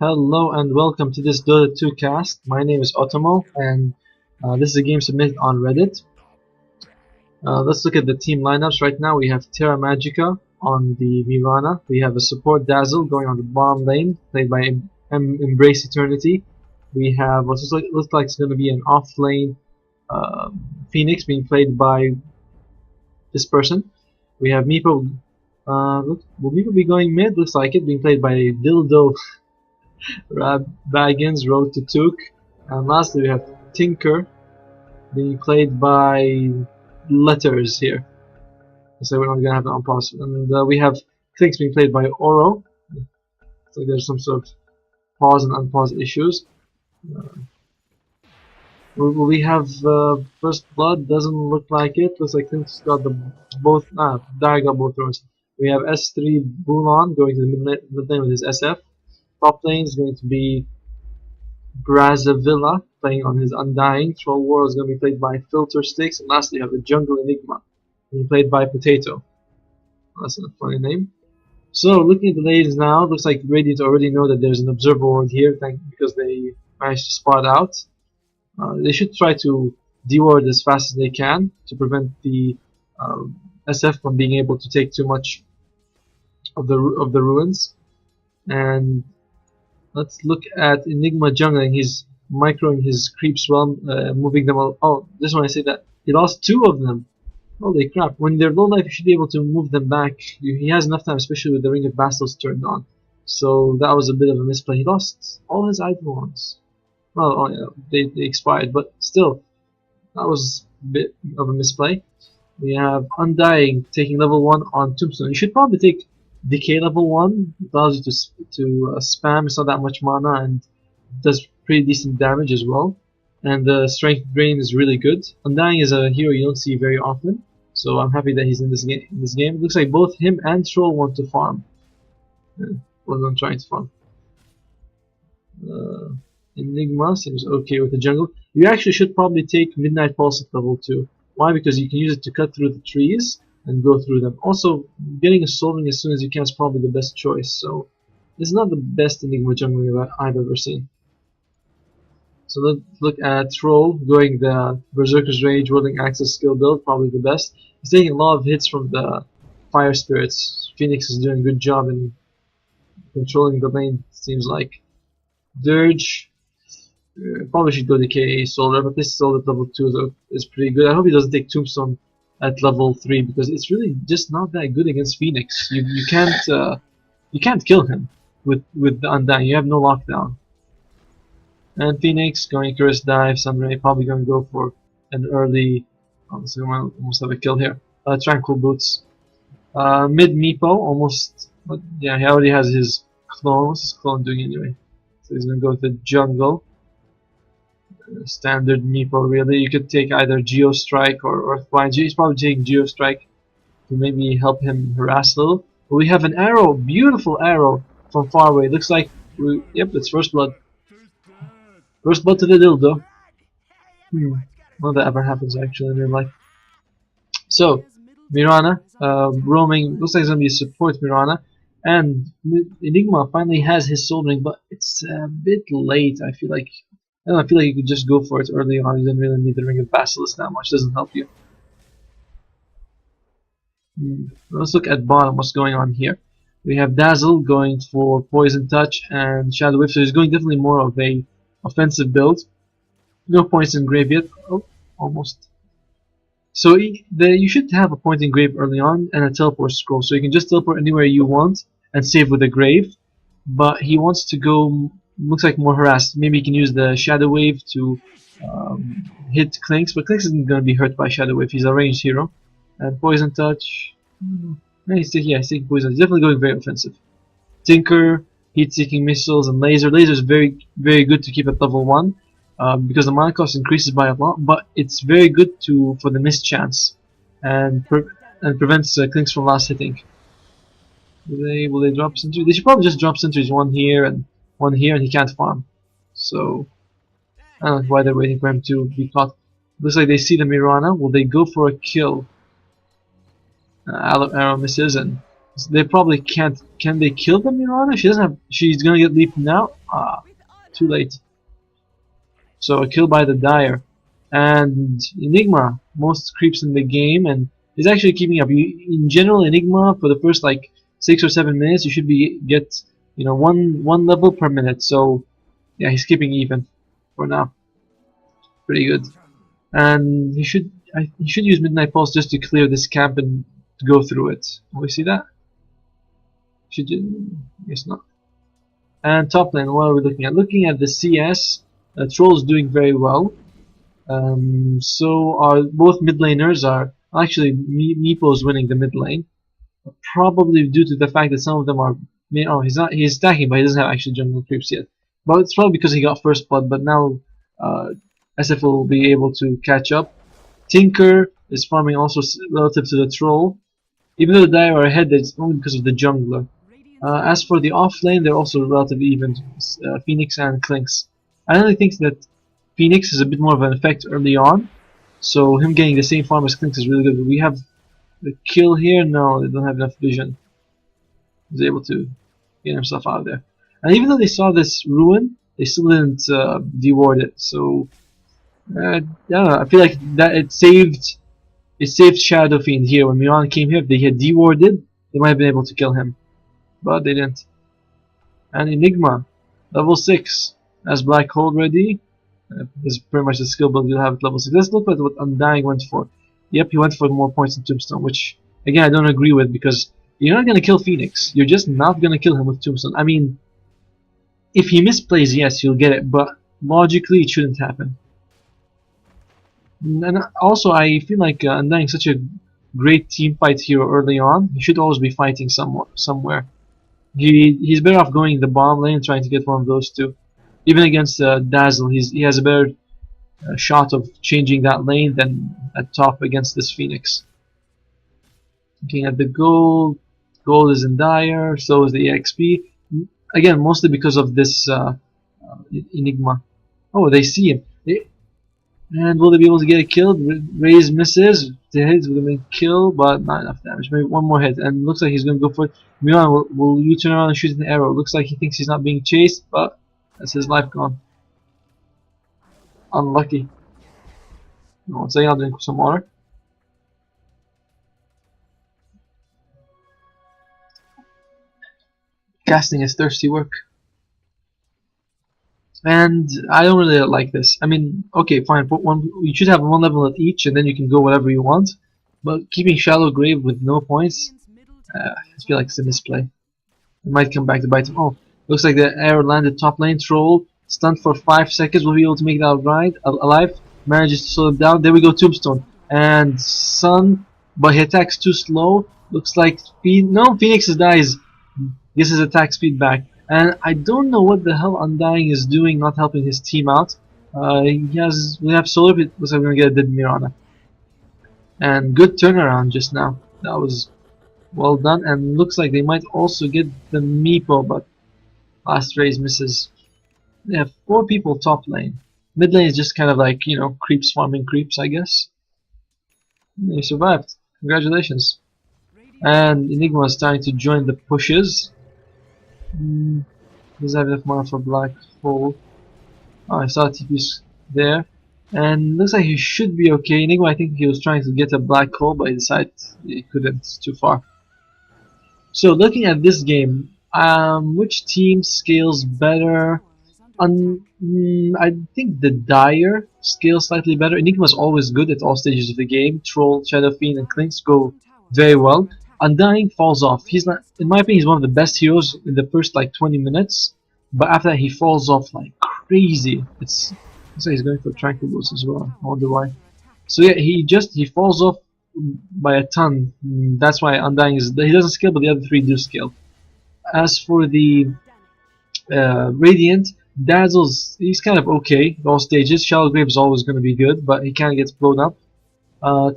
Hello and welcome to this Dota 2 cast. My name is Otomo and this is a game submitted on Reddit. Let's look at the team lineups. Right now we have Terra Magica on the Mirana. We have a support Dazzle going on the bottom lane, played by Embrace Eternity. We have what looks like it's going to be an off lane Phoenix being played by this person. We have Meepo. Will Meepo be going mid? Looks like it, being played by Dildo Baggins, Road to Took. And lastly, we have Tinker being played by Letters here. So we're not gonna have an unpause. And we have Clinks being played by Oro. So there's some sort of pause and unpause issues. We have First Blood, doesn't look like it. Looks like Clinks got Dari got both throws. We have S3 Bulon going to the mid lane with his SF. Top lane is going to be Brazavilla playing on his Undying. Troll War is going to be played by Filter Sticks. And lastly, you have the Jungle Enigma being played by Potato. That's a funny name. So, looking at the lanes now, looks like Radiant already know that there's an observer ward here because they managed to spot out. They should try to deward as fast as they can to prevent the SF from being able to take too much of the ruins. And let's look at Enigma jungling. He's microing his creeps well, moving them all. Oh, just want to say that he lost 2 of them. Holy crap. When they're low life, you should be able to move them back. He has enough time, especially with the Ring of Battles turned on. So that was a bit of a misplay. He lost all his icons. Well, oh yeah, they expired, but still, that was a bit of a misplay. We have Undying taking level 1 on Tombstone. You should probably take Decay level 1. It allows you to spam. It's not that much mana and does pretty decent damage as well. And the Strength Drain is really good. Undying is a hero you don't see very often, so I'm happy that he's in this game. It looks like both him and Troll want to farm. Well, I'm trying to farm. Enigma seems okay with the jungle. You actually should probably take Midnight Pulse at level 2. Why? Because you can use it to cut through the trees and go through them. Also, getting a Soul Ring as soon as you can is probably the best choice. So, it's not the best Enigma jungler I've ever seen. So let's look at Troll going the Berserker's Rage, Whirling Axis skill build, probably the best. He's taking a lot of hits from the Fire Spirits. Phoenix is doing a good job in controlling the lane, seems like. Dirge. Probably should go Decay Solar, but this Solar at level 2 though is pretty good. I hope he doesn't take Tombstone at level 3 because it's really just not that good against Phoenix. You can't kill him with the Undying. You have no lockdown. And Phoenix going Icarus Dive, Sunray probably going to go for an early. Honestly, we almost have a kill here. Tranquil Boots. Mid Meepo almost. Yeah, he already has his clone. What's his clone doing anyway? So he's going to go with the jungle. Standard Meepo really. You could take either Geostrike or Earthbind. He's probably taking Geostrike to maybe help him harass a little. But we have an arrow, beautiful arrow from far away. Looks like yep, it's First Blood. First Blood to the dildo. None of that ever happens actually in real life. So Mirana roaming. Looks like it's gonna be a support Mirana. And Enigma finally has his Soul Ring, but it's a bit late. I feel like you could just go for it early on. You don't really need the Ring of Basilisk that much. It doesn't help you. Let's look at bottom. What's going on here? We have Dazzle going for Poison Touch and Shadow Whip. So he's going definitely more of a offensive build. No points in grave yet. Oh, almost. So you should have a point in grave early on and a teleport scroll. So you can just teleport anywhere you want and save with a grave. But he wants to go. Looks like more harassed. Maybe he can use the Shadow Wave to hit Clinks, but Clinks isn't going to be hurt by Shadow Wave. He's a ranged hero. And Poison Touch. He's taking Poison. He's definitely going very offensive. Tinker, heat-seeking missiles, and laser. Laser is very, very good to keep at level 1 because the mana cost increases by a lot. But it's very good for the miss chance and prevents Clinks from last hitting. Will they drop sentries? They should probably just drop sentries, one here and he can't farm. So I don't know why they're waiting for him to be caught. Looks like they see the Mirana. Will they go for a kill? Arrow misses and So they probably can't. Can they kill the Mirana? She doesn't have. She's gonna get leaped now. Ah, too late. So a kill by the Dire. And Enigma, most creeps in the game, and is actually keeping up. In general, Enigma for the first like 6 or 7 minutes, you should be get one level per minute. So yeah, he's keeping even for now. Pretty good. And he should use Midnight Pulse just to clear this camp and to go through it. Will we see that? Should do. Guess not. And top lane, what are we looking at? Looking at the CS, Troll is doing very well. So our both mid laners are actually Meepo is winning the mid lane, probably due to the fact that some of them are. Oh, he's stacking, but he doesn't have actually jungle creeps yet. But it's probably because he got first blood. But now SF will be able to catch up. Tinker is farming also relative to the Troll. Even though the Dire are ahead, it's only because of the jungler. As for the off lane, they're also relatively even. Phoenix and Clinks. I only think that Phoenix has a bit more of an effect early on, so him getting the same farm as Clinks is really good. But we have the kill here. No, they don't have enough vision. He's able to get himself out of there. And even though they saw this ruin, they still didn't deward it. So yeah, I feel like that it saved Shadow Fiend here. When Miran came here, if they had dewarded, they might have been able to kill him, but they didn't. And Enigma, level 6, has Black Hole ready. This is pretty much the skill build you'll have at level 6. Let's look at what Undying went for. Yep, he went for more points in Tombstone, which again I don't agree with, because you're not gonna kill Phoenix. You're just not gonna kill him with Tombstone. I mean, if he misplays, yes, you'll get it, but logically it shouldn't happen. And also, I feel like Undying is such a great team fight hero early on. He should always be fighting somewhere. He's better off going the bottom lane and trying to get one of those two. Even against Dazzle, he has a better shot of changing that lane than at top against this Phoenix. Looking at the gold is in Dire, so is the EXP. Again, mostly because of this Enigma. Oh, they see him. And will they be able to get it killed? Raze misses. The hits with a kill, but not enough damage. Maybe one more hit, and looks like he's going to go for it. Milan will you turn around and shoot an arrow? Looks like he thinks he's not being chased, but that's his life gone. Unlucky. No, one second, I'll drink some water. Casting is thirsty work. And I don't really like this. I mean, okay, fine. Put one. You should have one level at each, and then you can go whatever you want. But keeping Shallow Grave with no points, I feel like it's a misplay. It might come back to bite him. Oh, looks like the arrow landed top lane. Troll stunned for 5 seconds. Will be able to make that alive. Manages to slow him down. There we go, Tombstone and Sun, but he attacks too slow. Looks like Phoenix dies. Gets his attack speed back. And I don't know what the hell Undying is doing, not helping his team out. We have Solar, it looks like we're gonna get a dead Mirana. And good turnaround just now. That was well done, and looks like they might also get the Meepo, but last raise misses. They have 4 people top lane. Mid lane is just kind of like, creeps farming creeps, I guess. They survived. Congratulations. And Enigma is starting to join the pushes. Does have enough mana for Black Hole? Oh, I saw TP's there, and looks like he should be okay. Enigma, I think he was trying to get a Black Hole, but he decided he couldn't. It's too far. So looking at this game, which team scales better? I think the Dire scales slightly better. Enigma's always good at all stages of the game. Troll, Shadow Fiend, and Clinks go very well. Undying falls off. He's not, in my opinion, he's one of the best heroes in the first like 20 minutes, but after that he falls off like crazy. Looks like he's going for Tranquil Boost as well. I wonder why. So yeah, he falls off by a ton. That's why Undying he doesn't scale, but the other 3 do scale. As for the Radiant, he's kind of okay at all stages. Shallow Grave is always going to be good, but he kind of gets blown up.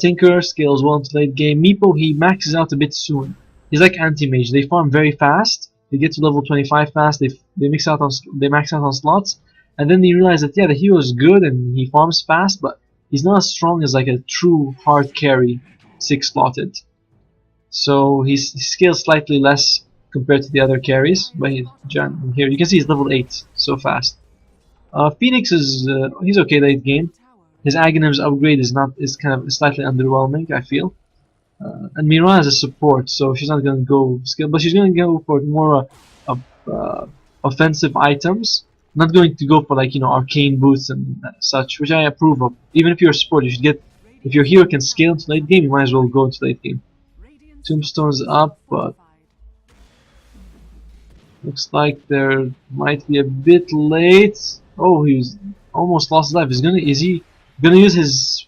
Tinker scales well into late game. Meepo, he maxes out a bit soon. He's like anti-mage. They farm very fast. They get to level 25 fast. They max out on slots, and then they realize that yeah, the hero is good and he farms fast, but he's not as strong as like a true hard carry 6 slotted. so he scales slightly less compared to the other carries. But here you can see he's level 8 so fast. Phoenix is he's okay late game. His Aghanim's upgrade is kind of slightly underwhelming, I feel. And Miran is a support, so she's not gonna go skill, but she's gonna go for more offensive items. Not going to go for like arcane boots and such, which I approve of. Even if you're a support, you should get. If your hero can scale into late game, you might as well go into late game. Tombstone's up, but looks like there might be a bit late. Oh, he's almost lost his life. Is he gonna use his?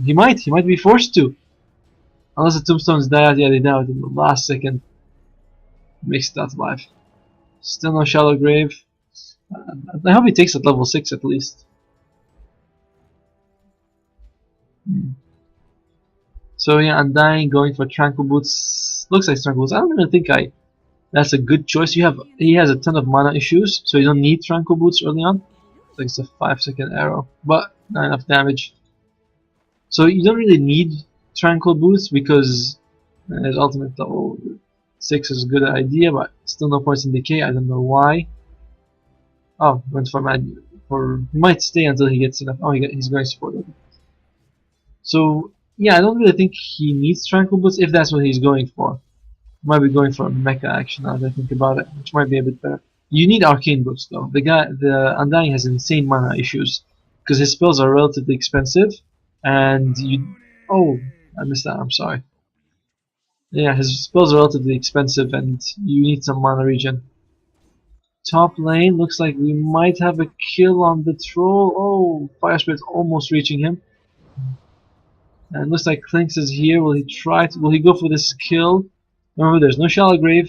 He might be forced to. Unless the tombstones die out, yeah, they die out in the last second. Makes it out alive. Still no shallow grave. I hope he takes at level 6 at least. So yeah, Undying going for Tranquil Boots. Looks like Tranquil Boots. I don't really think that's a good choice. He has a ton of mana issues, so you don't need Tranquil Boots early on. Like it's a 5-second arrow, but not enough damage. So you don't really need Tranquil Boots because his ultimate level 6 is a good idea, but still no points in decay. I don't know why. Oh, went for he might stay until he gets enough. Oh, he's going support. So yeah, I don't really think he needs Tranquil Boots if that's what he's going for. Might be going for a mecha action now that I think about it, which might be a bit better. You need Arcane Boots though. The Undying has insane mana issues because his spells are relatively expensive, and oh, I missed that. I'm sorry. Yeah, his spells are relatively expensive, and you need some mana regen. Top lane looks like we might have a kill on the troll. Oh, Fire Spirit's almost reaching him. And looks like Clinks is here. Will he go for this kill? Remember, there's no shallow grave.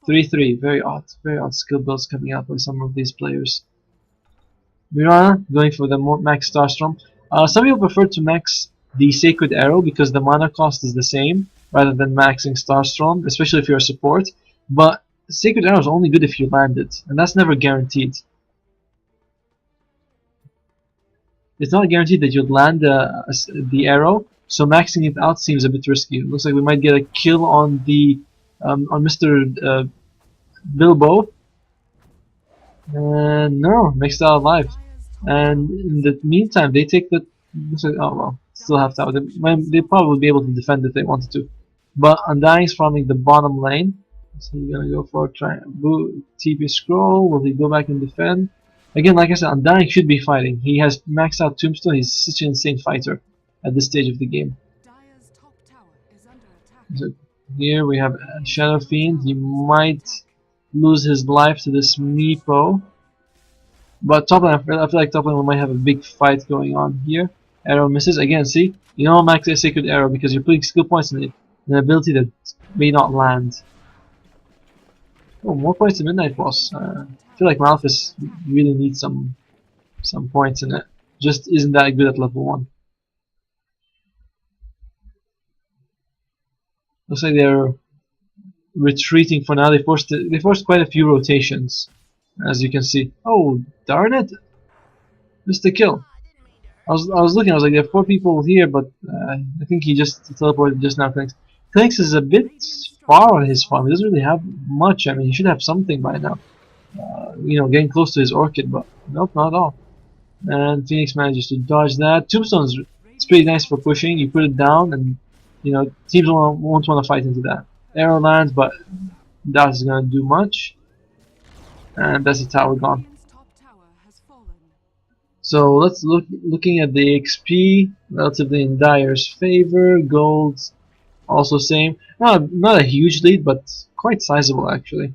3-3. Very odd skill builds coming out by some of these players. Mirana going for the max Starstorm. Some people prefer to max the Sacred Arrow because the mana cost is the same rather than maxing Starstorm, especially if you're a support. But Sacred Arrow is only good if you land it, and that's never guaranteed. It's not guaranteed that you'll land the arrow, so maxing it out seems a bit risky. It looks like we might get a kill on Mr. Bilbo. No, makes it out alive. And in the meantime, they take the. Oh well, still have tower. They probably would be able to defend if they wanted to. But Undying is farming the bottom lane. So he's gonna go for TP scroll. Will he go back and defend? Again, like I said, Undying should be fighting. He has maxed out Tombstone. He's such an insane fighter at this stage of the game. So here we have Shadow Fiend. He might lose his life to this Meepo. But top lane, I feel like top lane we might have a big fight going on here. Arrow misses. Again, see? You don't max a Sacred Arrow because you're putting skill points in it. An ability that may not land. Oh, more points to Midnight Boss. I feel like Malphus really needs some points in it. Just isn't that good at level 1. Looks like they're retreating for now. They forced quite a few rotations, as you can see. Oh, darn it! Missed the kill. I was looking. I was like, there are 4 people here, but I think he just teleported just now. Clinks is a bit far on his farm. He doesn't really have much. I mean, he should have something by now. Getting close to his Orchid, but nope, not at all. And Phoenix manages to dodge that. Tombstone's it's pretty nice for pushing. You put it down, and teams won't want to fight into that. Arrow lands, but that's gonna do much. And that's the tower gone. So let's looking at the XP, relatively in Dyer's favor. Gold also same. Not a huge lead, but quite sizable actually.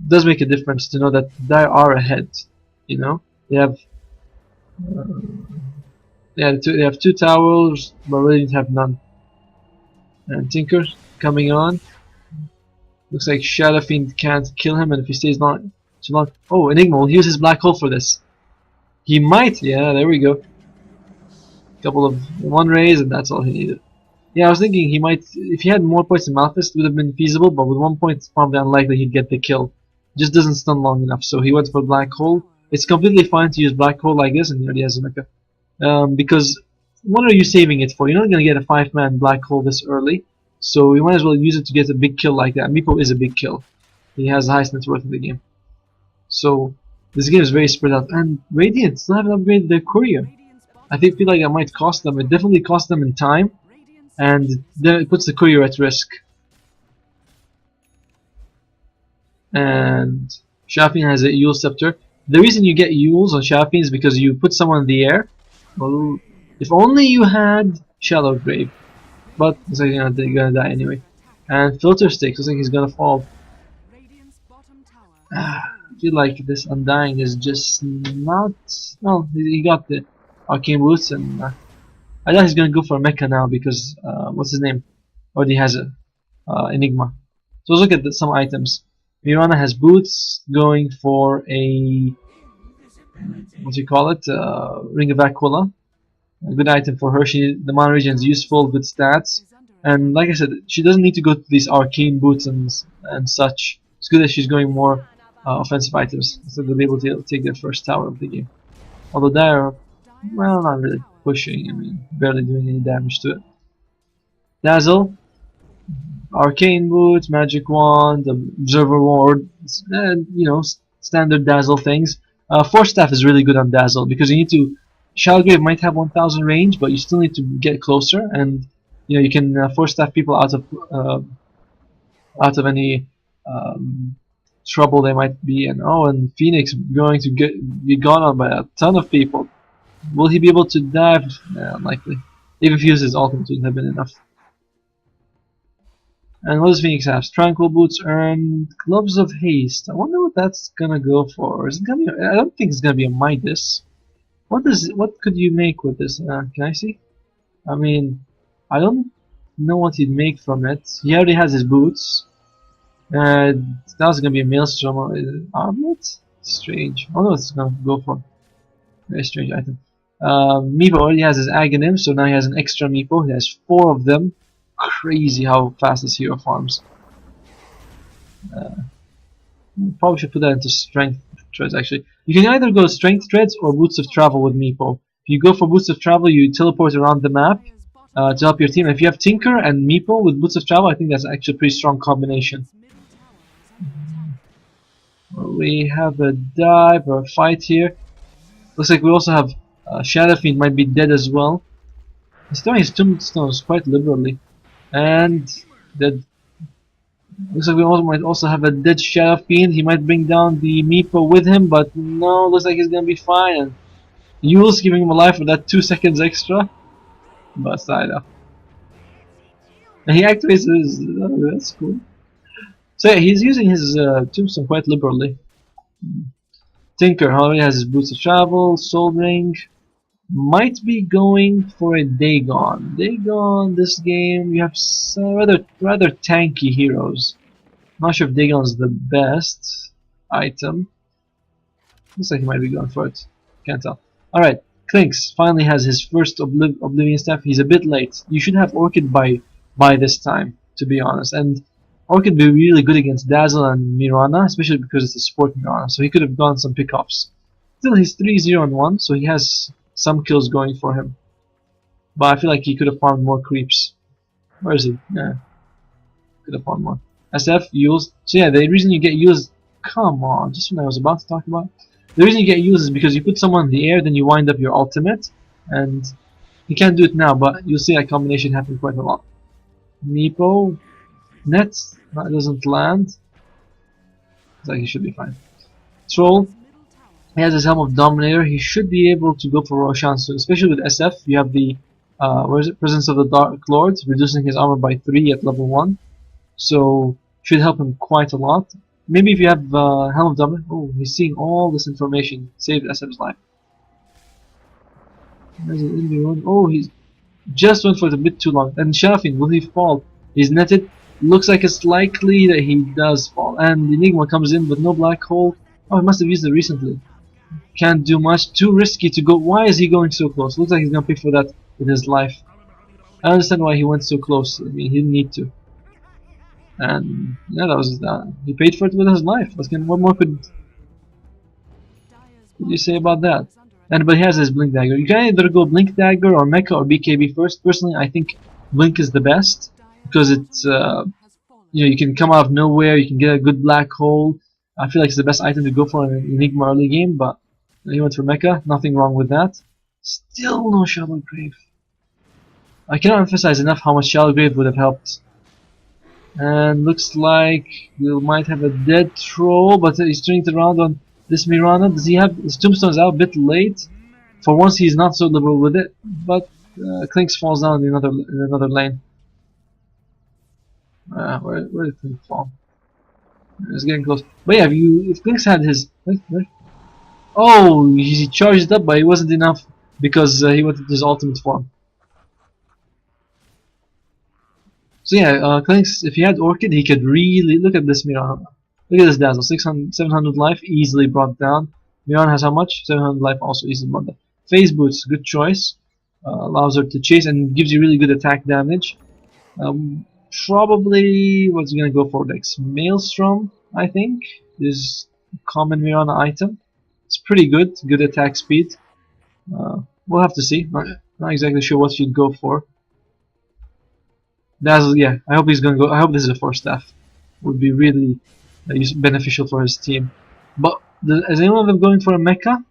Does make a difference to know that Dyer are ahead. They have they have 2 towers, but really have none. And Tinker coming on. Looks like Shadow Fiend can't kill him, and if he stays too long. Oh, Enigma will use his black hole for this. He might, yeah, there we go. Couple of 1 raise, and that's all he needed. Yeah, I was thinking he might, if he had more points than Malphus, it would have been feasible, but with 1 point, it's probably unlikely he'd get the kill. Just doesn't stun long enough, so he went for black hole. It's completely fine to use black hole like this, and he already has a mecha. Because what are you saving it for? You're not gonna get a 5-man black hole this early, so you might as well use it to get a big kill like that. Meepo is a big kill. He has the highest net worth in the game. So this game is very spread out. And Radiant still haven't upgraded their courier. I feel like that might cost them. It definitely cost them in time, and then it puts the courier at risk. And Shafin has a Yule Scepter. The reason you get Yules on Shafin is because you put someone in the air. Well, if only you had Shallow Grave. But looks like they're gonna die anyway. And Filter Sticks, looks like he's gonna fall. I feel like this Undying is just not... No, he got the Arcane Boots, and I thought he's gonna go for a Mecha now because, what's his name? Already has a Enigma. So let's look at some items. Mirana has boots, going for a, what do you call it, Ring of Aquila. A good item for her. The mana regen is useful, good stats, and like I said, she doesn't need to go to these arcane boots and such. It's good that she's going more offensive items, so they'll be able to take their first tower of the game. Although they're, well, not really pushing. I mean, barely doing any damage to it. Dazzle. Arcane Boots, Magic Wand, Observer Ward, and you know, standard Dazzle things. Force Staff is really good on Dazzle because you need to. Shalgrave might have 1000 range, but you still need to get closer, and you know you can Force Staff people out of any trouble they might be in. Oh, and Phoenix going to be gone on by a ton of people. Will he be able to dive? Unlikely. Even if he uses ultimate, wouldn't have been enough. And what does Phoenix have? Tranquil Boots earn Gloves of Haste. I wonder what that's gonna go for. Is it gonna be, I don't think it's gonna be a Midas. What could you make with this? Can I see? I mean, I don't know what he'd make from it. He already has his boots. That's gonna be a Maelstrom armlet? Strange. I don't know what it's gonna go for. Very strange item. Meepo already has his Aghanim, so now he has an extra Meepo. He has 4 of them. Crazy how fast this hero farms. Probably should put that into strength treads actually. You can either go strength treads or boots of travel with Meepo. If you go for boots of travel, you teleport around the map to help your team. If you have Tinker and Meepo with boots of travel, I think that's actually a pretty strong combination. We have a dive or a fight here. Looks like we also have Shadow Fiend might be dead as well. He's throwing his tombstones quite liberally. And that looks like we might also have a dead Shadow Fiend. He might bring down the Meepo with him, but no, looks like he's gonna be fine. And Yule's giving him a life for that 2 seconds extra. But I know. And he activates his. Oh, that's cool. So yeah, he's using his tombstone quite liberally. Tinker already has his boots of travel, Soul Ring. Might be going for a Dagon. Dagon, this game, you have some rather tanky heroes. Not sure if Dagon is the best item. Looks like he might be going for it. Can't tell. Alright, Clinks finally has his first Oblivion Staff. He's a bit late. You should have Orchid by this time, to be honest. And Orchid would be really good against Dazzle and Mirana, especially because it's a support Mirana. So he could have gone some pickoffs. Still, he's 3-0-1, so he has some kills going for him. But I feel like he could have farmed more creeps. Where is he? Yeah. Could have farmed more. SF, Yules. So yeah, the reason you get Yules... Come on, just when I was about to talk about... The reason you get Yules is because you put someone in the air, then you wind up your ultimate. And you can't do it now, but you'll see that combination happen quite a lot. Meepo. Nets. That doesn't land. Looks like he should be fine. Troll. He has his Helm of Dominator. He should be able to go for Roshan soon, especially with SF. You have the Presence of the Dark Lord, reducing his armor by 3 at level 1. So should help him quite a lot. Maybe if you have Helm of Dominator. Oh, he's seeing all this information. Saved SF's life. There's an enemy one. Oh, he's just went for it a bit too long. And Shafin, will he fall? He's netted. Looks like it's likely that he does fall. And Enigma comes in with no black hole. Oh, he must have used it recently. Can't do much. Too risky to go. Why is he going so close? Looks like he's gonna pick for that with his life. I understand why he went so close. I mean, he didn't need to. And yeah, that was he paid for it with his life. What more could you say about that? And but he has his Blink Dagger. You can either go Blink Dagger or Mecha or BKB first. Personally, I think Blink is the best because it's you can come out of nowhere. You can get a good black hole. I feel like it's the best item to go for in an Enigma early game. But he went for Mecha. Nothing wrong with that. Still no Shallow Grave. I cannot emphasize enough how much Shallow Grave would have helped. And looks like we might have a dead troll, but he's turning it around on this Mirana. Does he have his tombstone's out a bit late? For once, he's not so liberal with it, but Clinks falls down in another lane. Where did Clinks fall? It's getting close. But yeah, if Clinks had his oh, he charged up, but it wasn't enough because he wanted his ultimate form. So yeah, Clinks, if he had Orchid, he could really look at this Mirana. Look at this Dazzle, 700 life, easily brought down. Mirana has how much? 700 life, also easily brought down. Phase Boots, good choice. Allows her to chase and gives you really good attack damage. Probably what's gonna go for next? Maelstrom, I think, is common Mirana item. It's pretty good, good attack speed. We'll have to see. Not exactly sure what you'd go for. Dazzle, yeah. I hope he's gonna go. I hope this is a 4-staff. Would be really beneficial for his team. But is anyone of them going for a mecha?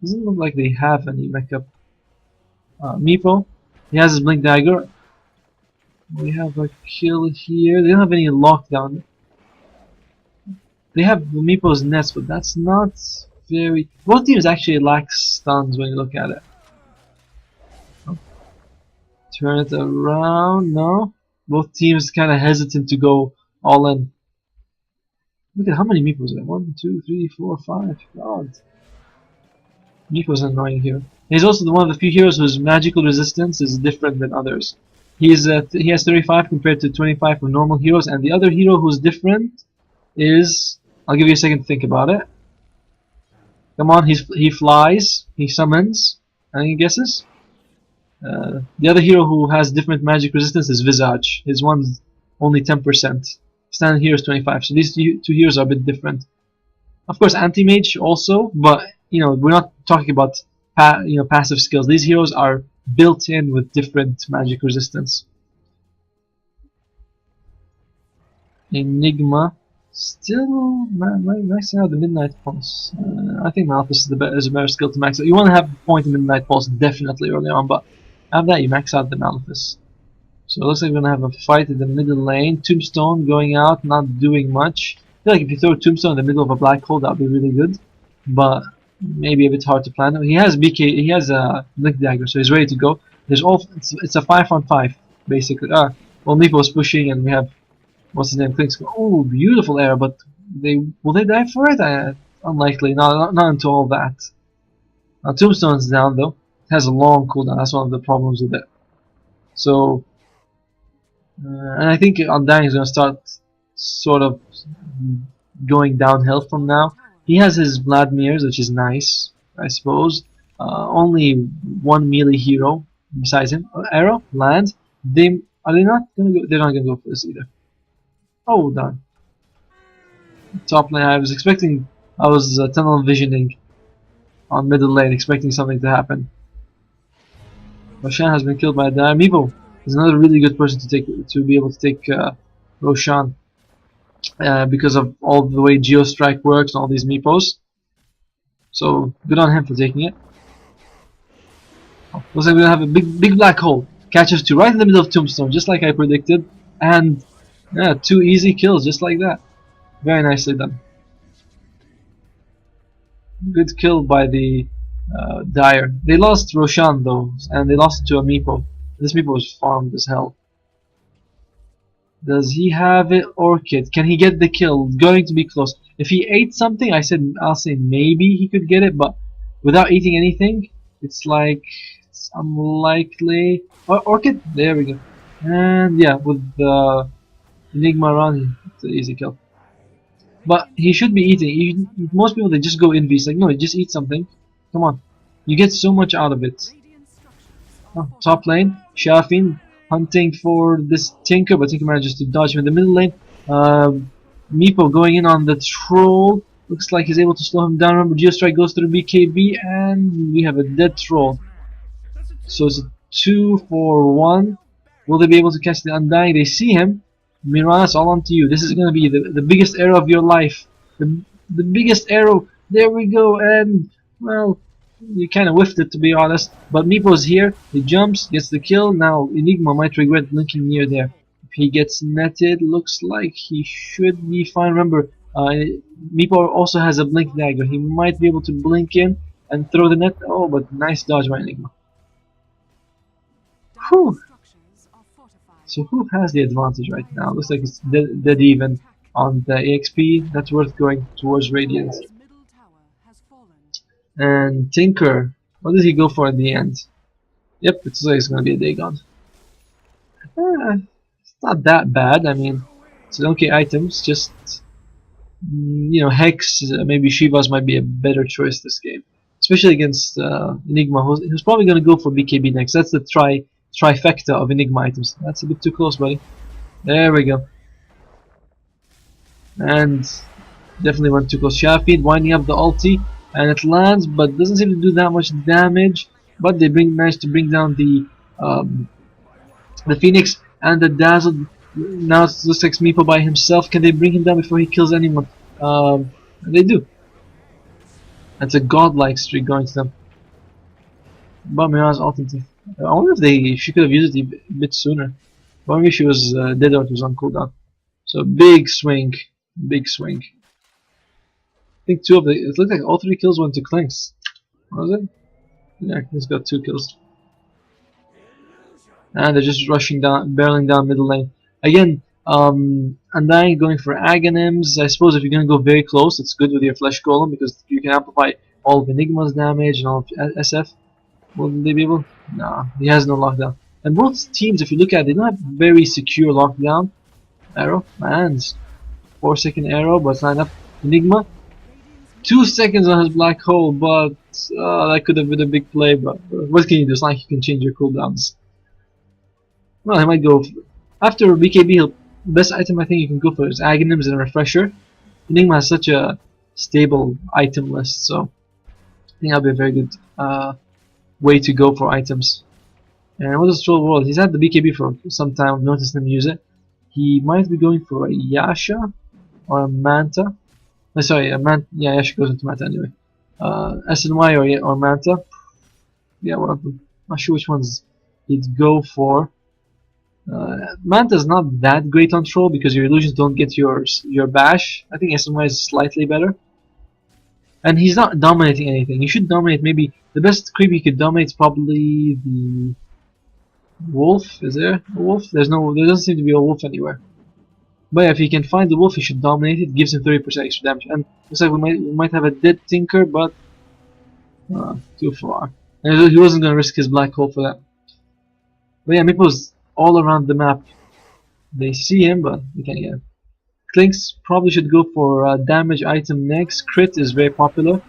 Doesn't look like they have any mecha. Meepo, he has his Blink Dagger. We have a kill here. They don't have any lockdown. They have Meepo's nest, but that's not very. Both teams actually lack stuns when you look at it. Oh. Turn it around. No. Both teams kind of hesitant to go all in. Look at how many Meepos there. 1, 2, 3, 4, 5. God. Meepo's annoying here. He's also one of the few heroes whose magical resistance is different than others. He has 35 compared to 25 for normal heroes, and the other hero who's different is. I'll give you a second to think about it. Come on, he flies, he summons. Any guesses? The other hero who has different magic resistance is Visage. His one's only 10%. Standard hero is 25. So these two heroes are a bit different. Of course, Anti-Mage also, but we're not talking about passive skills. These heroes are built in with different magic resistance. Enigma, still maxing out the Midnight Pulse. I think Malphus is a better skill to max out. You want to have a point in Midnight Pulse definitely early on, but after that you max out the Malphus. So it looks like we're gonna have a fight in the middle lane. Tombstone going out, not doing much. I feel like if you throw Tombstone in the middle of a black hole, that would be really good, but maybe a bit hard to plan. He has he has a Blink Dagger, so he's ready to go. There's it's a 5-on-5 basically. Well, Meepo's pushing, and we have what's his name, Clinks. Oh, beautiful arrow, but will they die for it? Unlikely. Not into all that. Now Tombstone's down though. It has a long cooldown. That's one of the problems with it. So, and I think Undying is gonna start sort of going downhill from now. He has his Vladimirs, which is nice, I suppose. Only one melee hero besides him. Arrow, land. Are they not gonna go? They're not gonna go for this either. Oh, done. Top lane. I was tunnel visioning on middle lane, expecting something to happen. Roshan has been killed by a dire. Meepo is another really good person to be able to take Roshan. Because of all the way Geostrike works and all these Meepos. So good on him for taking it. Looks like we're gonna have a big black hole. Catches two right in the middle of Tombstone, just like I predicted. And yeah, 2 easy kills just like that. Very nicely done. Good kill by the Dire. They lost Roshan though, and they lost it to a Meepo. This Meepo was farmed as hell. Does he have it? Orchid. Can he get the kill? Going to be close. If he ate something, I'll say maybe he could get it, but without eating anything, it's like it's unlikely. Orchid. There we go. And yeah, with the Enigma run, it's an easy kill. But he should be eating. Most people, they just go in Like, no, just eat something. Come on. You get so much out of it. Oh, top lane. Shafin hunting for this Tinker, but Tinker manages to dodge him in the middle lane. Meepo going in on the troll. Looks like he's able to slow him down. Remember, Geostrike goes through BKB, and we have a dead troll. So it's a 2 for 1. Will they be able to catch the Undying? They see him. Mirana, it's all on to you. This is going to be the biggest arrow of your life. The biggest arrow. There we go. And, well, you kind of whiffed it, to be honest. But Meepo's here. He jumps, gets the kill. Now Enigma might regret blinking near there. If he gets netted, looks like he should be fine. Remember, Meepo also has a blink dagger. He might be able to blink in and throw the net. Oh, but nice dodge by Enigma. Whew. So who has the advantage right now? Looks like it's dead even on the EXP. That's worth going towards Radiant. And Tinker, what does he go for in the end? Yep, it looks like it's going to be a Dagon. It's not that bad. I mean, it's okay items. Just you know, Hex, maybe Shivas might be a better choice this game, especially against Enigma, who's probably going to go for BKB next. That's the trifecta of Enigma items. That's a bit too close, buddy. There we go. And definitely went too close. Shafid winding up the ulti, and it lands, but doesn't seem to do that much damage. But they managed to bring down the Phoenix and the Dazzle. Now it looks like Meepo by himself. Can they bring him down before he kills anyone? They do. That's a godlike streak going to them. But Mirana's ultimate. I wonder if she could have used it a bit sooner. But maybe she was dead or it was on cooldown. So big swing. Big swing. I think two of the. It looked like all 3 kills went to Clinks. Was it? Yeah, he's got 2 kills. And they're just rushing down, barreling down middle lane. Again, Undying going for Aghanims. I suppose if you're going to go very close, it's good with your Flesh Golem because you can amplify all of Enigma's damage and all of SF. Will they be able? Nah, he has no lockdown. And both teams, if you look at it, they don't have very secure lockdown. Arrow, and 4-second arrow, but it's not enough. Enigma, 2 seconds on his black hole, but that could have been a big play. But what can you do? It's not like you can change your cooldowns. Well, he might go after BKB. Best item I think you can go for is Aghanims and Refresher. Enigma has such a stable item list, so I think that'll be a very good way to go for items. And what is Troll World? He's had the BKB for some time. I've noticed him use it. He might be going for a Yasha or a Manta. Sorry, a Manta. Yeah, Yasha goes into Manta anyway. SNY or Manta. Yeah, one of them. Not sure which ones he'd go for. Manta's not that great on Troll because your illusions don't get your bash. I think SNY is slightly better. And he's not dominating anything. You should dominate maybe the best creep you could dominate is probably the wolf. Is there a wolf? There doesn't seem to be a wolf anywhere. But yeah, if he can find the wolf, he should dominate it. Gives him 30% extra damage. And looks like we might have a dead Tinker, but too far. And he wasn't gonna risk his black hole for that. But yeah, Meepo's all around the map. They see him, but we can't get him. Clinks probably should go for damage item next. Crit is very popular.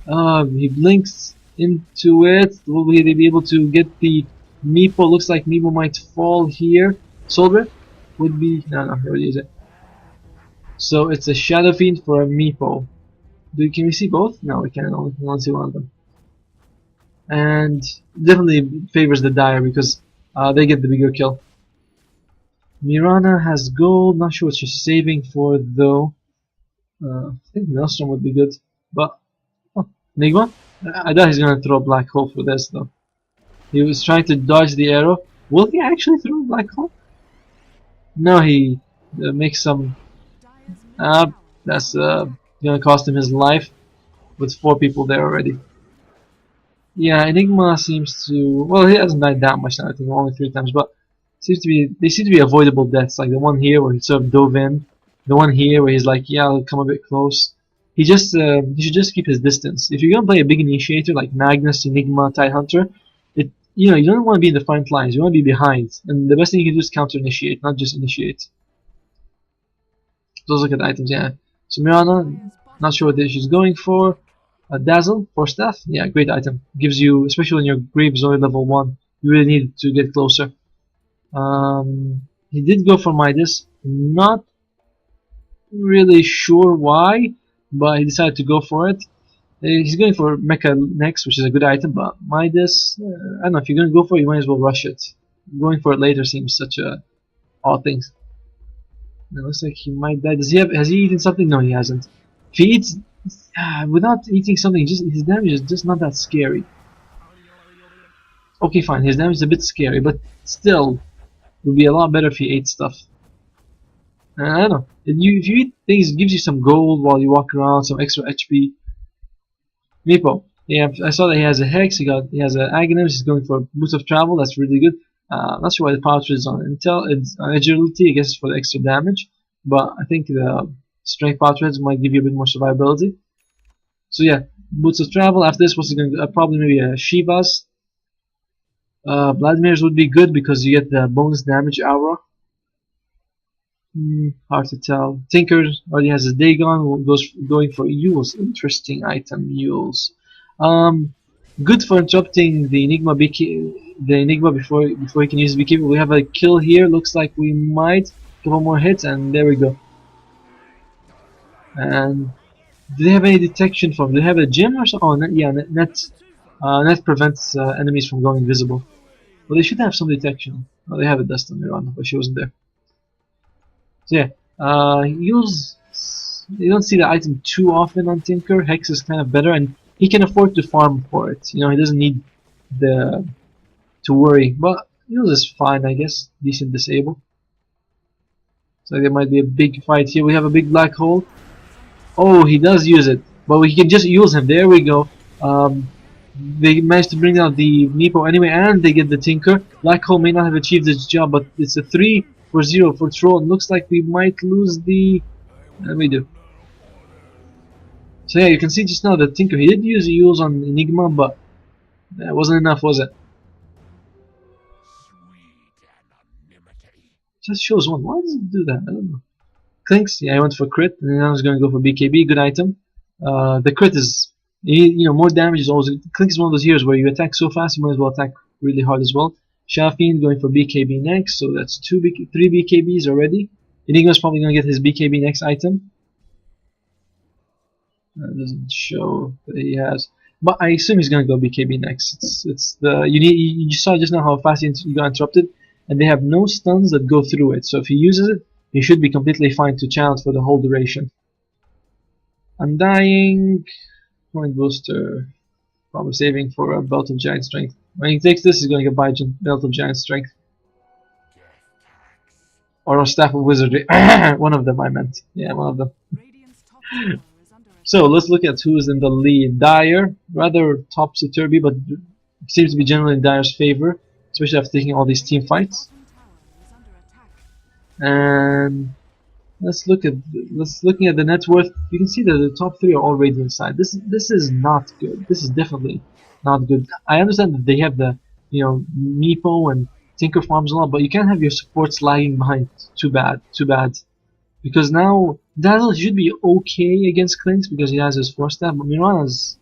He blinks into it. Will they be able to get the Meepo? Looks like Meepo might fall here. Soldier would be no, already is it. So it's a Shadow Fiend for a Meepo. Can we see both? No, we can't. Only see one of them. And definitely favors the Dire because they get the bigger kill. Mirana has gold. Not sure what she's saving for though. I think Maelstrom would be good, but Enigma. I doubt he's gonna throw a black hole for this though. He was trying to dodge the arrow. Will he actually throw a black hole? No, he makes some. That's gonna cost him his life, with 4 people there already. Yeah, Enigma seems to. Well, he hasn't died that much now. I think only 3 times, but they seem to be avoidable deaths. Like the one here where he sort of dove in, the one here where he's like, yeah, I'll come a bit close. He should just keep his distance. If you're gonna play a big initiator like Magnus, Enigma, Tidehunter, you don't want to be in the front lines. You want to be behind, and the best thing you can do is counter initiate, not just initiate. Those look at the items, yeah. So Mirana, not sure what she's going for. Dazzle for staff, yeah, great item. Gives you, especially when your grave is only level 1, you really need to get closer. He did go for Midas. Not really sure why. but he decided to go for it. He's going for Mecha next, which is a good item, but Midas, I don't know, if you're going to go for it, you might as well rush it. Going for it later seems such a odd thing. It looks like he might die. Has he eaten something? No, he hasn't. If he eats, without eating something, just his damage is just not that scary. Okay, fine, his damage is a bit scary, but still, it would be a lot better if he ate stuff. I don't know. If you eat things, it gives you some gold while you walk around, some extra HP. Meepo. Yeah, I saw that he has a Hex, he has an Aghanim, he's going for Boost of Travel, that's really good. Not sure why the power tree is on Intel, it's on Agility, I guess it's for the extra damage. But I think the Strength power treads might give you a bit more survivability. So yeah, Boots of Travel, after this, what's he going to probably maybe a Shivas. Vladimir's would be good because you get the bonus damage aura. Hard to tell. Tinker already has his Dagon, going for Yules. Interesting item, Yules. Good for interrupting the Enigma before he can use his Beekeeper. We have a kill here. Looks like we might. A couple more hits, and there we go. And do they have any detection from? Do they have a gym or something? Oh, yeah, net prevents enemies from going invisible. Well, they should have some detection. Oh, they have a Dust on Miranda, but she wasn't there. So yeah, you don't see the item too often on Tinker. Hex is kind of better, and he can afford to farm for it. You know, he doesn't need to worry. But Use is fine, I guess. Decent disable. So there might be a big fight here. We have a big black hole. Oh, he does use it, but we can just use him. There we go. They managed to bring out the Meepo anyway, and they get the Tinker. Black hole may not have achieved its job, but it's a 3-for-0 for Troll. It looks like we might lose the. We do. So yeah, you can see just now the Tinker. He did use Yules on Enigma, but that wasn't enough, was it? Just shows one. Why does it do that? I don't know. Clinks, yeah, I went for crit, and then I was going to go for BKB. Good item. The crit is, more damage is always. Clink is one of those heroes where you attack so fast, you might as well attack really hard as well. Shafin going for BKB next, so that's 3 BKBs already. Enigma's probably going to get his BKB next item. That doesn't show that he has, but I assume he's going to go BKB next. It's the you saw just now how fast he got interrupted, and they have no stuns that go through it. So if he uses it, he should be completely fine to challenge for the whole duration. Undying, point booster, probably saving for a Belt of Giant Strength. When he takes this, he's going to get by Belt of Giant Strength. Or a Staff of Wizardry. One of them I meant. Yeah, one of them. So let's look at who's in the lead. Dire, rather topsy-turvy, but seems to be generally in Dire's favor, especially after taking all these team fights. And looking at the net worth. You can see that the top 3 are all Radiant side. This is not good. This is definitely not good. I understand that they have the Meepo and Tinker farms a lot, but you can't have your supports lagging behind. Too bad. Because now Dazzle should be okay against Clinks because he has his 4-stab, but Mirana's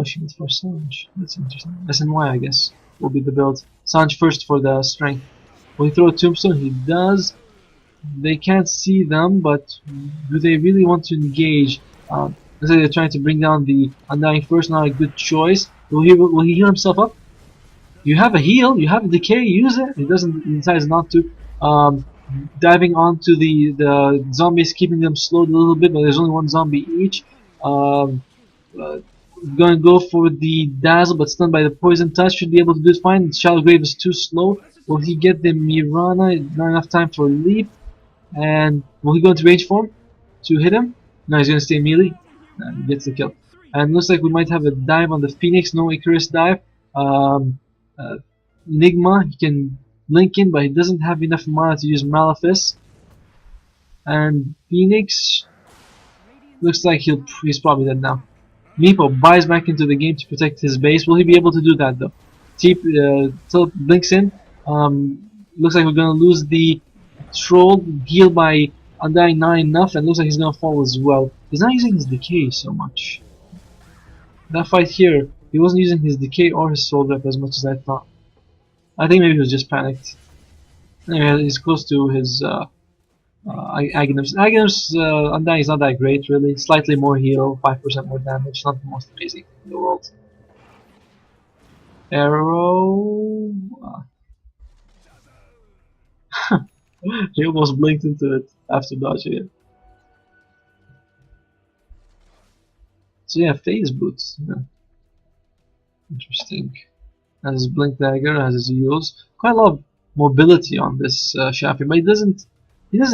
she needs for Sanj. That's interesting. SNY I guess will be the build. Sanj first for the strength. Will he throw a Tombstone? He does. They can't see them, but do they really want to engage? Let's say they're trying to bring down the Undying first, not a good choice. Will he heal himself up? You have a heal, you have a decay, use it. He decides not to. Diving onto the zombies, keeping them slowed a little bit, but there's only one zombie each. Going to go for the Dazzle, but stunned by the Poison Touch, should be able to do it fine. Shallow Grave is too slow. Will he get the Mirana? Not enough time for Leap. And will he go into range form to hit him? No, he's going to stay melee. And he gets the kill. And looks like we might have a dive on the Phoenix. No Icarus dive. Enigma, he can link in, but he doesn't have enough mana to use Malefice. And Phoenix looks like he's probably dead now. Meepo buys back into the game to protect his base. Will he be able to do that though? Till blinks in. Looks like we're going to lose the Troll. Healed by Undying not enough, and looks like he's going to fall as well. He's not using his decay so much. That fight here, he wasn't using his decay or his soul rep as much as I thought. I think maybe he was just panicked. Anyway, he's close to his Aghanim's Undying is not that great, really. Slightly more heal, 5% more damage, not the most amazing in the world. Arrow. He almost blinked into it after dodging it. So yeah, phase boots. Yeah. Interesting. Has his blink dagger, has his use. Quite a lot of mobility on this Shafi, but he doesn't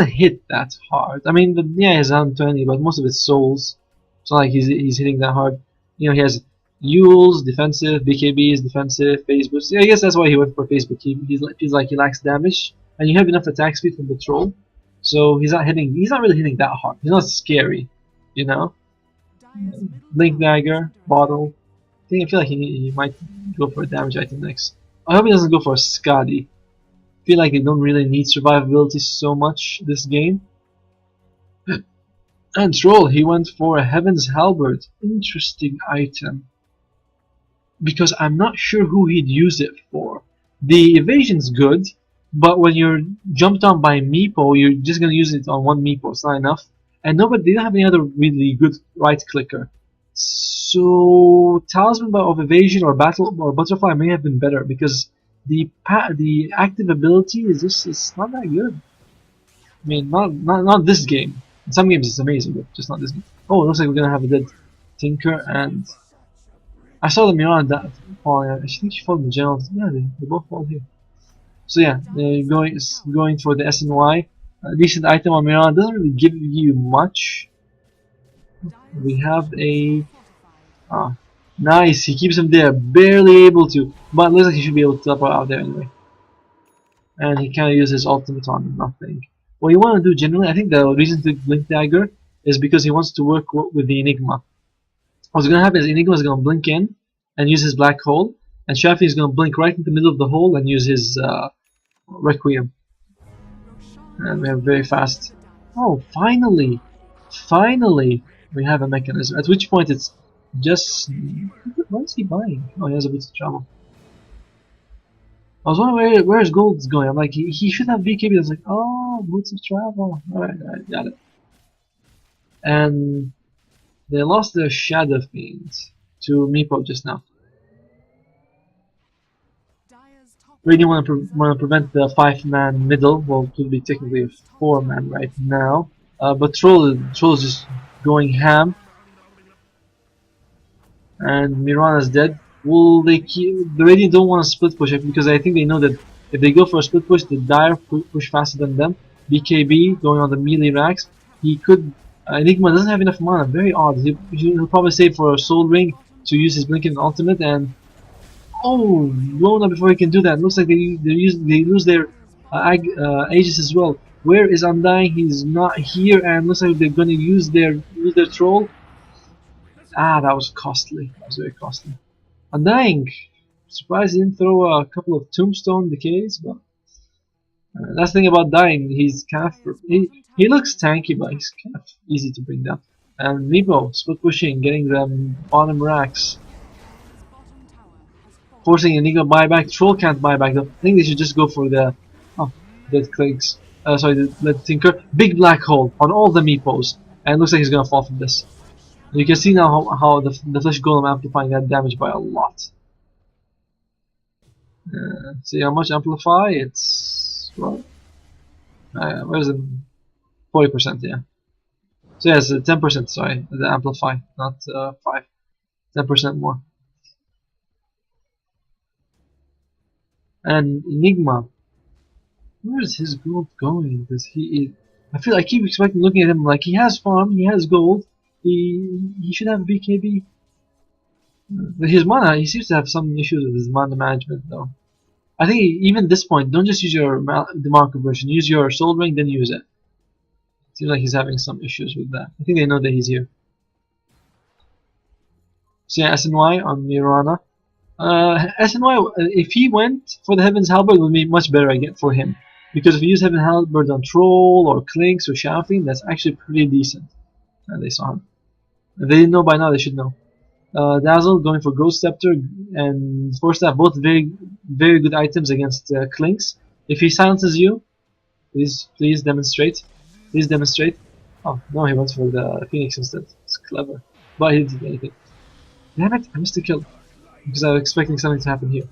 hit that hard. I mean, yeah, he's 120, but most of it's souls. It's not like he's hitting that hard. You know, he has Yules, defensive, BKBs, defensive, phase boost. Yeah, I guess that's why he went for phase boost. He's like he lacks damage, and you have enough attack speed from the troll, so he's not hitting. He's not really hitting that hard. He's not scary, you know. Blink dagger, bottle. I feel like he might go for a damage item next. I hope he doesn't go for a Skadi. I feel like they don't really need survivability so much this game. And Troll, he went for a Heaven's Halberd. Interesting item. Because I'm not sure who he'd use it for. The evasion's good, but when you're jumped on by Meepo, you're just gonna use it on one Meepo. It's not enough. And they don't have any other really good right clicker. So Talisman of Evasion or Battle or Butterfly may have been better because the active ability is just it's not that good. I mean, not this game. In some games it's amazing, but just not this game. Oh, it looks like we're gonna have a dead Tinker, and I saw the Mirana that fall. I think she fell in the general. Yeah, they both fall here. So yeah, going for the SNY. A decent item on Mirana doesn't really give you much. We have a nice. He keeps him there, barely able to, but looks like he should be able to teleport out there anyway. And he kind of uses his ultimate on nothing. What you want to do generally, I think the reason to blink dagger is because he wants to work with the Enigma. What's going to happen is Enigma is going to blink in and use his black hole, and Shafi is going to blink right in the middle of the hole and use his Requiem. And we have very fast. Oh, finally! Finally! We have a mechanism. At which point it's just. What is he buying? Oh, he has a bit of travel. I was wondering where his gold is going. I'm like, he should have BKB. I was like, oh, boots of travel. Alright, got it. And they lost their Shadow Fiend to Meepo just now. Really want to prevent the 5-man middle. Well, it would be technically a 4-man right now. But Troll is just going ham. And Mirana's dead. Will they keep? The Radiant don't want to split push because I think they know that if they go for a split push, the Dire push faster than them. BKB going on the melee racks. He could. Enigma doesn't have enough mana. Very odd. He'll probably save for a Soul Ring to use his Blinking Ultimate and. Oh, Lona before he can do that. Looks like they lose their Aegis as well. Where is Undying? He's not here, and looks like they're going to use their troll. Ah, that was costly. That was very costly. Undying. Surprised he didn't throw a couple of Tombstone Decays, but that's the thing about Dying. He's kind of he looks tanky, but he's kind of easy to bring down. And Meepo split pushing, getting them bottom racks. Forcing Enigma buyback. Troll can't buy back though. I think they should just go for the dead clicks. Sorry, the Tinker. Big black hole on all the Meepos, and it looks like he's gonna fall from this. You can see now how the Flesh Golem amplifying that damage by a lot. See how much amplify? It's well, where's the 40%? Yeah. So yeah, it's 10%. Sorry, the amplify, not 5. 10% more. And Enigma, where is his gold going? Does he? I keep expecting looking at him like he has farm, he has gold, he should have BKB. But his mana, he seems to have some issues with his mana management though. I think even at this point, don't just use your Demand Conversion, use your Soul Ring, then use it. Seems like he's having some issues with that. I think they know that he's here. So yeah, SNY on Mirana. SNY, if he went for the Heaven's Halberd, it would be much better again for him. Because if you use Heaven's Halberd on Troll or Clinks or Shouting, that's actually pretty decent. And they saw him. If they didn't know by now, they should know. Dazzle going for Ghost Scepter and Force Staff, both very good items against Clinks. If he silences you, please demonstrate. Please demonstrate. Oh, no, he went for the Phoenix instead. It's clever. But he didn't do anything. Damn it, I missed the kill. Because I was expecting something to happen here.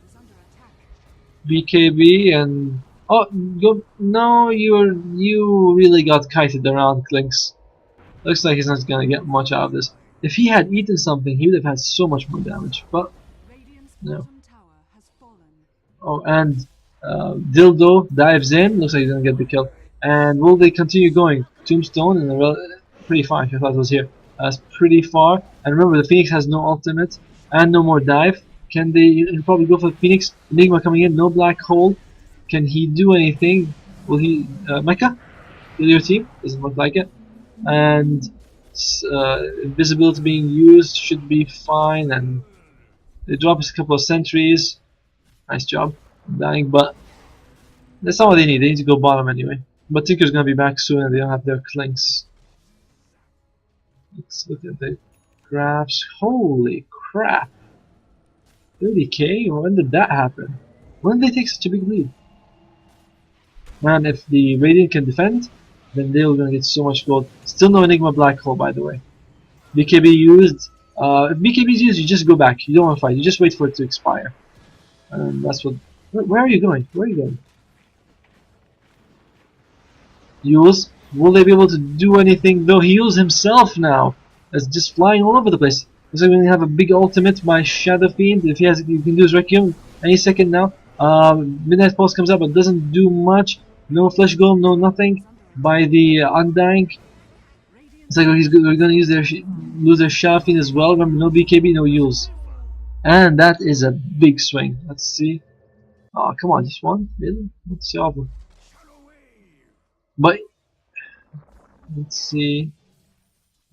BKB and... Oh, go... No, you really got kited around, Clinks. Looks like he's not gonna get much out of this. If he had eaten something, he would have had so much more damage. But, no. Oh, and Dildo dives in. Looks like he's gonna get the kill. And will they continue going? Tombstone and pretty far. I thought it was here. That's pretty far. And remember, the Phoenix has no ultimate and no more dive. Can they? He'll probably go for the Phoenix. Enigma coming in. No black hole. Can he do anything? Will he? Mecha? Your team? Doesn't look like it. And invisibility being used should be fine. And they drop us a couple of sentries. Nice job. I'm dying, but that's not what they need. They need to go bottom anyway. But Tinker's gonna be back soon, and they don't have their clinks. Let's look at the graphs. Holy crap! 30k? When did that happen? When did they take such a big lead? Man, if the Radiant can defend, then they're gonna get so much gold. Still no Enigma Black Hole, by the way. BKB used. If BKB is used, you just go back. You don't want to fight. You just wait for it to expire. And that's what. Where are you going? Where are you going? Yules. Will they be able to do anything? Though he heals himself now. It's just flying all over the place. Looks like we have a big ultimate by Shadow Fiend. If he has, you can do his Requiem any second now. Midnight Pulse comes up, but doesn't do much. No Flesh Golem, no nothing. By the Undying. It's like they're gonna lose their Shadow Fiend as well. Remember, no BKB, no Yules. And that is a big swing. Let's see. Oh, come on, just one? Really? Let's see. But let's see.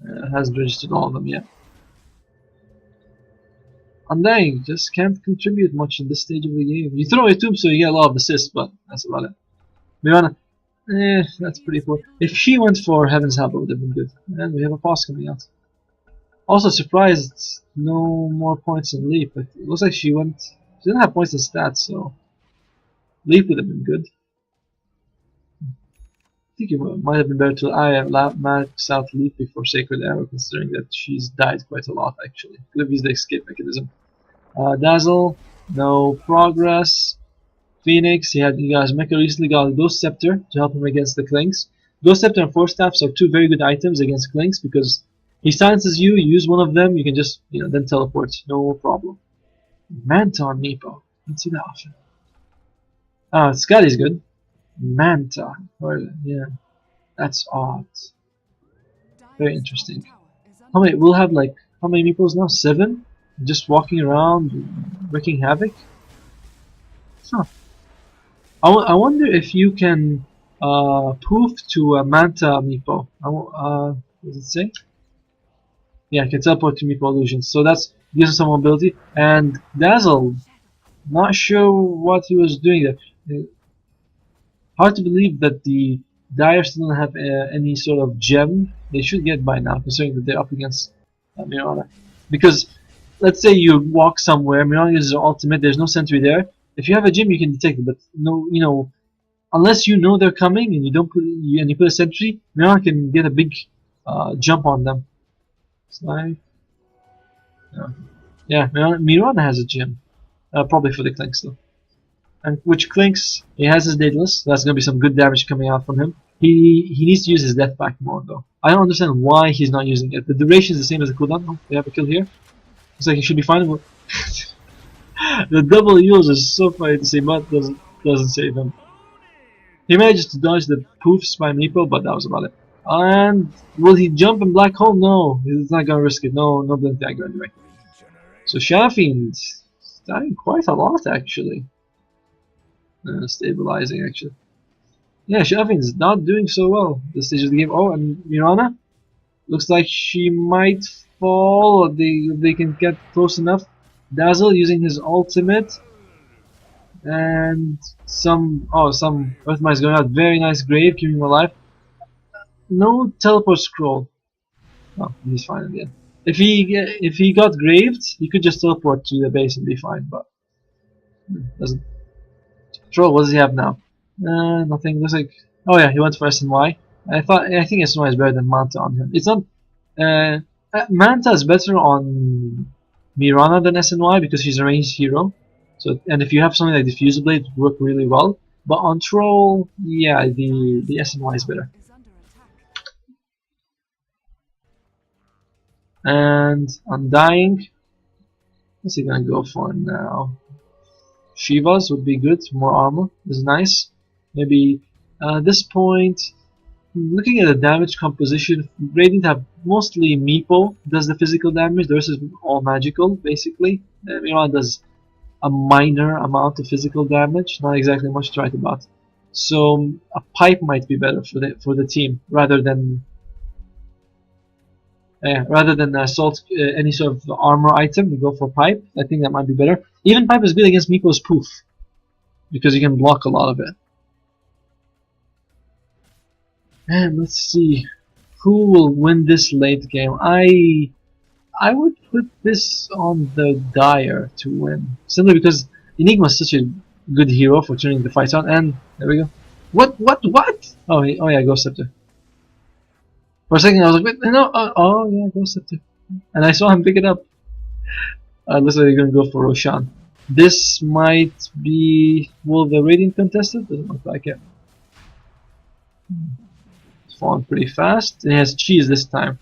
It hasn't registered all of them yet. Undying just can't contribute much in this stage of the game. You throw a tube so you get a lot of assists, but that's about it. Mirana, that's pretty poor. If she went for Heaven's Help, it would have been good. And we have a boss coming out. Also surprised no more points in Leap, but it looks like she didn't have points in stats, so Leap would have been good. I think it might have been better to max out Leap before Sacred Arrow, considering that she's died quite a lot actually. Could have used the escape mechanism. Dazzle, no progress. Phoenix, you guys Mecha recently got a Ghost Scepter to help him against the Clinks. Ghost Scepter and Force Staffs are two very good items against Clinks because he silences you, you use one of them, you can just then teleport, no problem. Manta on Meepo. Let's see that option. Scotty's good. Manta. Yeah. That's odd. Very interesting. We'll have like how many Meepos now? 7? Just walking around wreaking havoc? Huh. I wonder if you can poof to a Manta Meepo. What does it say? Yeah, I can teleport to Meepo illusions. So that's gives us some mobility. And Dazzle, not sure what he was doing there. Hard to believe that the Dire still don't have any sort of gem. They should get by now, considering that they're up against Mirana. Because let's say you walk somewhere, Mirana uses her ultimate, there's no sentry there. If you have a gem, you can detect it, but no, unless you know they're coming and you put a sentry, Mirana can get a big jump on them. Slide. Yeah, Mirana has a gem, probably for the Clinks though. And which Clinks, he has his Daedalus, so that's gonna be some good damage coming out from him. He needs to use his death pack more though. I don't understand why he's not using it. The duration is the same as the cooldown. Oh, they have a kill here. Looks like he should be fine. The double use is so funny to say, but doesn't save him. He managed to dodge the poofs by Meepo, but that was about it. And will he jump in Black Hole? No, he's not gonna risk it. No blink dagger anyway. So Shadow Fiend's dying quite a lot actually. Stabilizing actually. Yeah, Shadow Fiend's not doing so well this stage of the game. Oh, and Mirana looks like she might fall. They can get close enough. Dazzle using his ultimate, and some Earthmine going out. Very nice grave, keeping him alive. No teleport scroll. Oh, he's fine in the end. If he got graved, he could just teleport to the base and be fine, but doesn't. Troll, what does he have now? Nothing. Looks like. Oh yeah, he went for SNY. I think SNY is better than Manta on him. It's not. Uh, Manta is better on Mirana than SNY because she's a ranged hero. So and if you have something like Diffusal Blade, it would work really well. But on Troll, yeah, the SNY is better. And Undying, what's he gonna go for now? Shivas would be good. More armor is nice. Maybe at this point, looking at the damage composition, Radiant have mostly Meepo does the physical damage. The rest is all magical, basically. Miran does a minor amount of physical damage, not exactly much to write about. So a pipe might be better for the team rather than assault any sort of armor item. We go for pipe. I think that might be better. Even pipe is good against Meepo's poof because you can block a lot of it. And let's see who will win this late game. I would put this on the Dire to win, simply because Enigma is such a good hero for turning the fights on. And there we go. What? Oh, oh yeah, Ghost Scepter. For a second, I was like, wait, no, oh yeah, Ghost Scepter. And I saw him pick it up. Looks like they're gonna go for Roshan. This might be. Will the Radiant contest it? Doesn't look like it. It's falling pretty fast. It has cheese this time.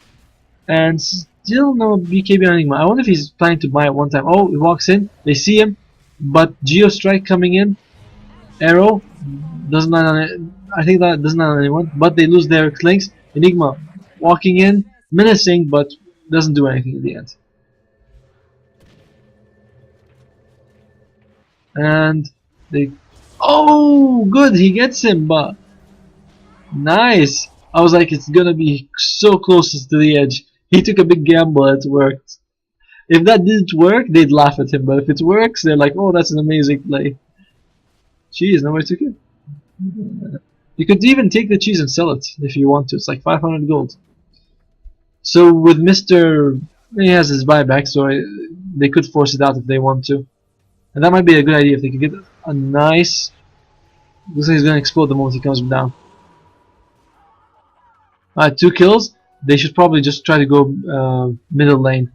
And still no BKB on Enigma. I wonder if he's planning to buy it one time. Oh, he walks in. They see him. But Geo Strike coming in. Arrow. Doesn't land on it. I think that doesn't land on anyone. But they lose their clinks. Enigma walking in. Menacing, but doesn't do anything in the end. And they. Oh, good. He gets him, but. Nice. I was like, it's gonna be so close to the edge. He took a big gamble and it worked. If that didn't work, they'd laugh at him. But if it works, they're like, oh, that's an amazing play. Cheese, nobody took it. You could even take the cheese and sell it if you want to. It's like 500 gold. So with Mr. He has his buyback, so they could force it out if they want to. And that might be a good idea if they could get a nice... Looks like he's going to explode the moment he comes down. Alright, 2 kills. They should probably just try to go middle lane.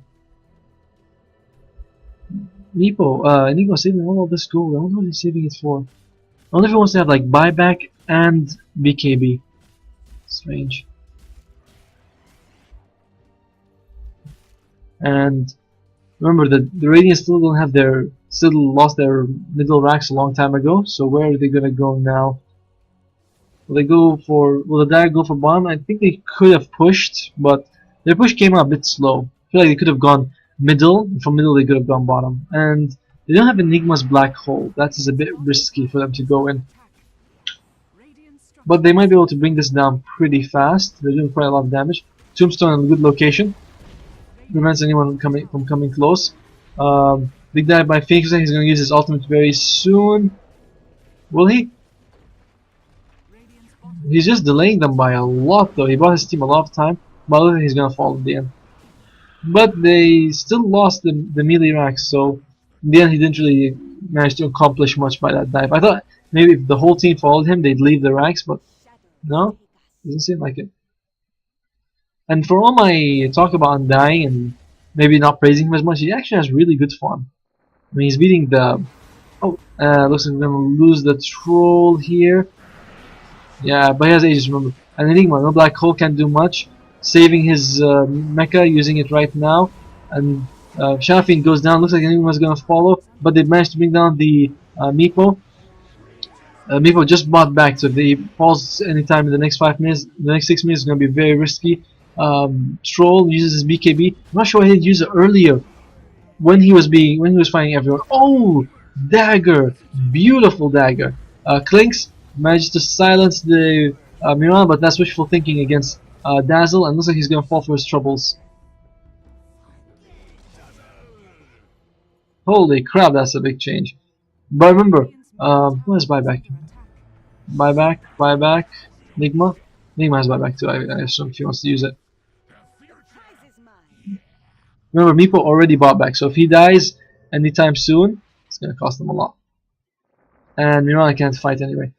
Nico saving all of this gold. I wonder what he's saving it for. I wonder if he wants to have like buyback and BKB. Strange. And remember that the Radiant still don't have still lost their middle racks a long time ago. So where are they gonna go now? Will the Dire go for bottom? I think they could have pushed, but their push came out a bit slow. I feel like they could have gone middle. From middle they could have gone bottom. And they don't have Enigma's black hole. That is a bit risky for them to go in. But they might be able to bring this down pretty fast. They're doing quite a lot of damage. Tombstone in a good location. Prevents anyone from coming close. Big dive by Phoenix. He's going to use his ultimate very soon. Will he? He's just delaying them by a lot though. He bought his team a lot of time. But I don't think he's going to fall in the end. But they still lost the melee racks, so in the end he didn't really manage to accomplish much by that dive. I thought maybe if the whole team followed him they'd leave the racks, but no, doesn't seem like it. And for all my talk about Undying and maybe not praising him as much, he actually has really good farm. I mean, he's beating the... Oh, looks like we're going to lose the troll here. Yeah, but he has Aegis, remember. And Enigma, no black hole, can't do much. Saving his mecha, using it right now. And Shafin goes down, looks like Enigma's going to follow. But they managed to bring down the Meepo. Meepo just bought back, so if he falls anytime in the next 5 minutes, the next 6 minutes is going to be very risky. Troll uses his BKB. I'm not sure he did use it earlier when he was fighting everyone. Oh, dagger, beautiful dagger. Clinks managed to silence the Miran, but that's wishful thinking against Dazzle, and looks like he's gonna fall for his troubles. Holy crap, that's a big change. But remember, who has buyback? Buyback. Enigma has buyback too. I assume he wants to use it. Remember, Meepo already bought back, so if he dies anytime soon, it's gonna cost them a lot. And Mirana can't fight anyway.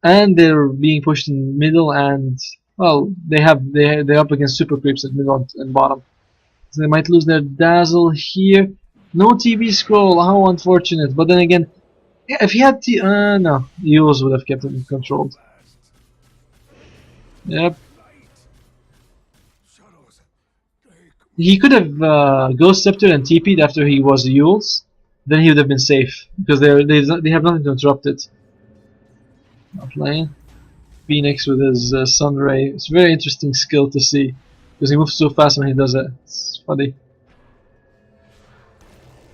And they're being pushed in middle, and Well, they're up against super creeps at mid and bottom. So they might lose their dazzle here. No TV scroll. How unfortunate. But then again, yeah, if he had no, Eels would have kept him controlled. Yep. He could have Ghost Scepter and TP'd after he was Yules. Then he would have been safe because they have nothing to interrupt it. Not playing. Phoenix with his Sun Ray. It's a very interesting skill to see because he moves so fast when he does it. It's funny.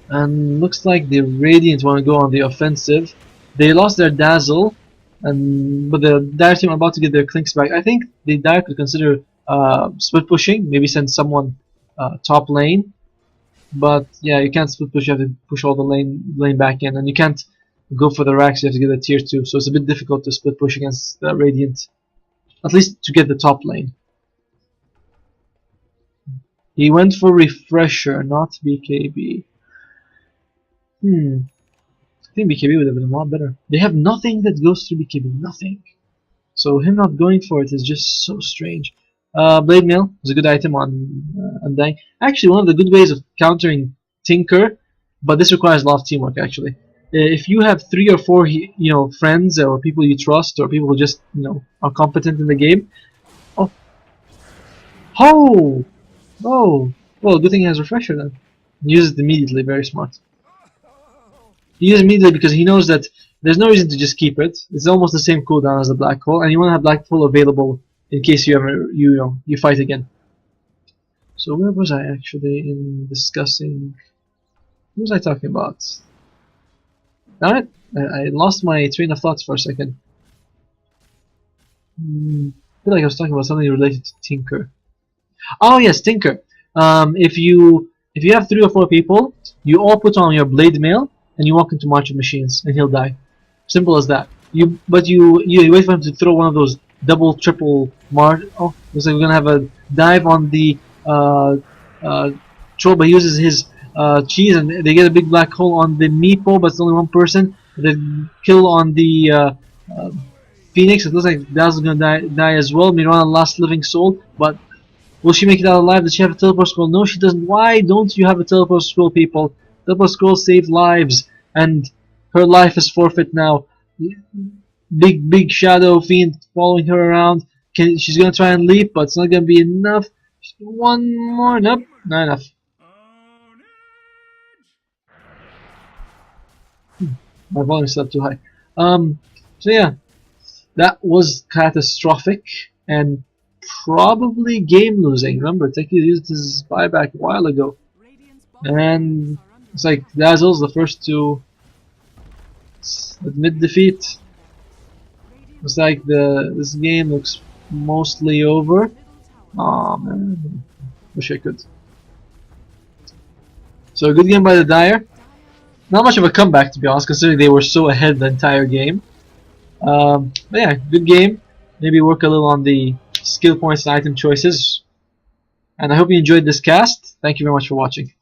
And looks like the Radiant want to go on the offensive. They lost their Dazzle, but the Dire team are about to get their Clinks back. I think the Dire could consider split pushing, maybe send someone top lane. But yeah, you can't split push. You have to push all the lane back in, and you can't go for the racks. You have to get a tier 2, so it's a bit difficult to split push against Radiant. At least to get the top lane. He went for Refresher, not BKB. I think BKB would have been a lot better. They have nothing that goes through BKB, nothing. So him not going for it is just so strange. Blade Mail is a good item on Undying. Actually, one of the good ways of countering Tinker, but this requires a lot of teamwork. Actually, if you have 3 or 4, friends or people you trust or people who just are competent in the game. Oh, oh, well, good thing he has Refresher then. Use it immediately. Very smart. He uses it immediately because he knows that there's no reason to just keep it. It's almost the same cooldown as the Black Hole, and you want to have Black Hole available in case you ever you fight again. So where was I actually in discussing? What was I talking about? Damn it! I lost my train of thoughts for a second. I feel like I was talking about something related to Tinker. Oh yes, Tinker. If you have 3 or 4 people, you all put on your Blade Mail and you walk into March of Machines, and he'll die. Simple as that. You wait for him to throw one of those double, triple March. Oh, looks like we're gonna have a dive on the troll, but he uses his cheese, and they get a big black hole on the Meepo, but it's only one person. The kill on the Phoenix. It looks like Dazzle's gonna die as well. Mirana, last living soul, but will she make it out alive? Does she have a teleport scroll? No, she doesn't. Why don't you have a teleport scroll, people? Teleport scroll saved lives, and her life is forfeit now. Big shadow fiend following her around. She's gonna try and leap, but it's not gonna be enough. One more. Nope, not enough. My volume's still too high. So yeah, that was catastrophic and probably game losing. Remember, Teki used his buyback a while ago, and it's like Dazzle's the first to admit defeat. Looks like this game looks mostly over. Aw, man, wish I could. So a good game by the Dire. Not much of a comeback, to be honest, considering they were so ahead the entire game. But yeah, good game. Maybe work a little on the skill points and item choices. And I hope you enjoyed this cast. Thank you very much for watching.